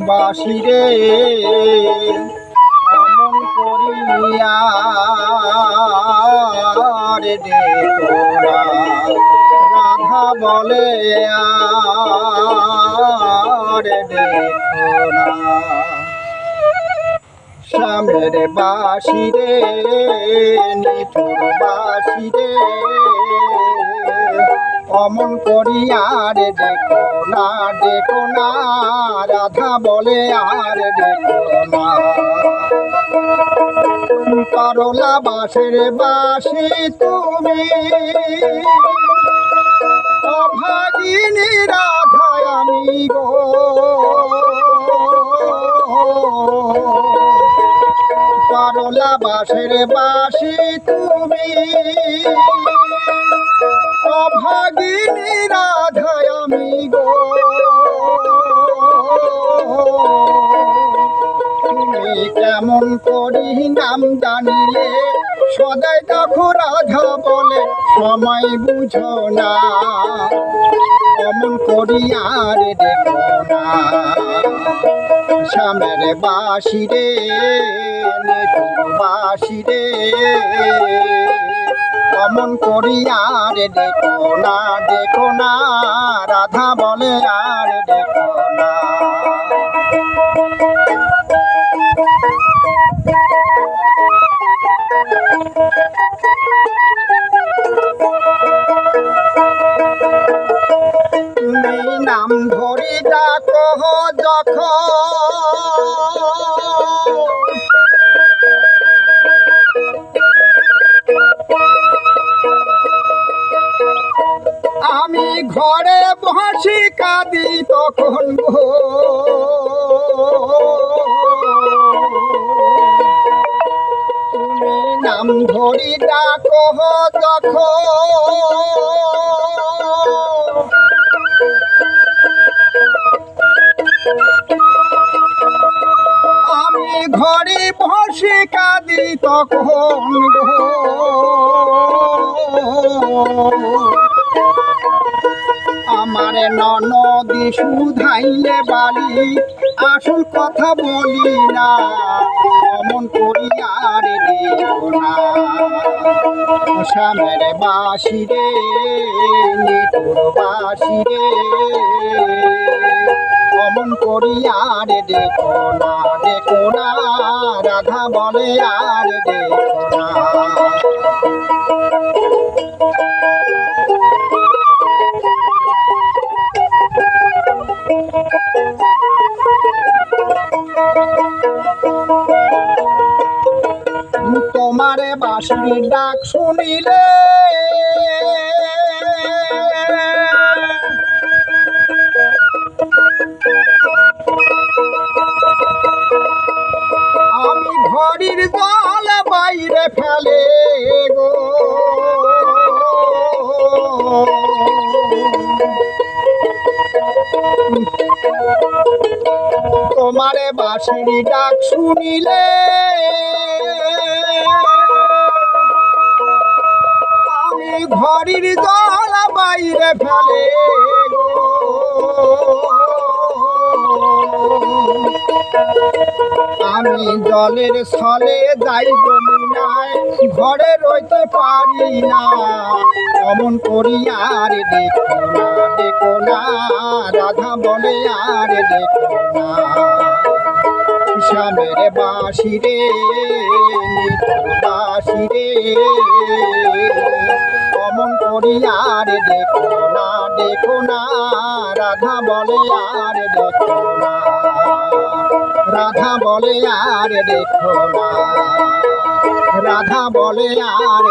বাসিরে অমন করিয়া রে দেখোনা রাধা বলে রে দেখোনা শ্যামের বাসিরে নিঠুর বাসিরে অমন করিয়া রে দেখো না রাধা বলে আর দেখো না করলা বাসের বাসি তুমি অভাগিনী রাধা আমি গো করলা বাসের বাসি তুমি অভাগিনী রাধা আমি গো তুমি কেমন করি নাম জানিলে সদাই দেখো রাধা বলে সময় বুঝো না অমন করি আর দেখো না শ্যামের বাসিরে নিঠুর বাসিরে অমন করি আর দেখো না রাধা বলে আর দেখো না তুমি নাম ধরি ডাকো যখন আমি ঘরে বসি কাঁদি তখন গো তুমি নাম ধরি ডাকো যখন আমি ঘরে বসে কাঁদি তখন গো আমার ননদি শুধাইলে বালি আসল কথা বলি না অমন করি আর দেখো না শ্যামের বাসিরে নিঠুর বাসিরে অমন করি আর দেখো না রাধা বলে আর দেখো না তোমারে বাঁশির ডাক শুনিলে আমি ঘড়ির জল বাইরে ফেলে গো তোমারে বাঁশির ডাক শুনিলে আমি ঘড়ির জল বাইরে ফেলে গো আমি জলের ছলে যাই যমুনায় ঘরে রইতে পারি না অমন করি আর দেখো না রাধা বলে আর দেখো না শ্যামের বাসিরে নিঠুর বাসিরে অমন করি আর দেখো না রাধা বলে আর দেখো না রাধা বলে আর দেখো না রাধা বলে আর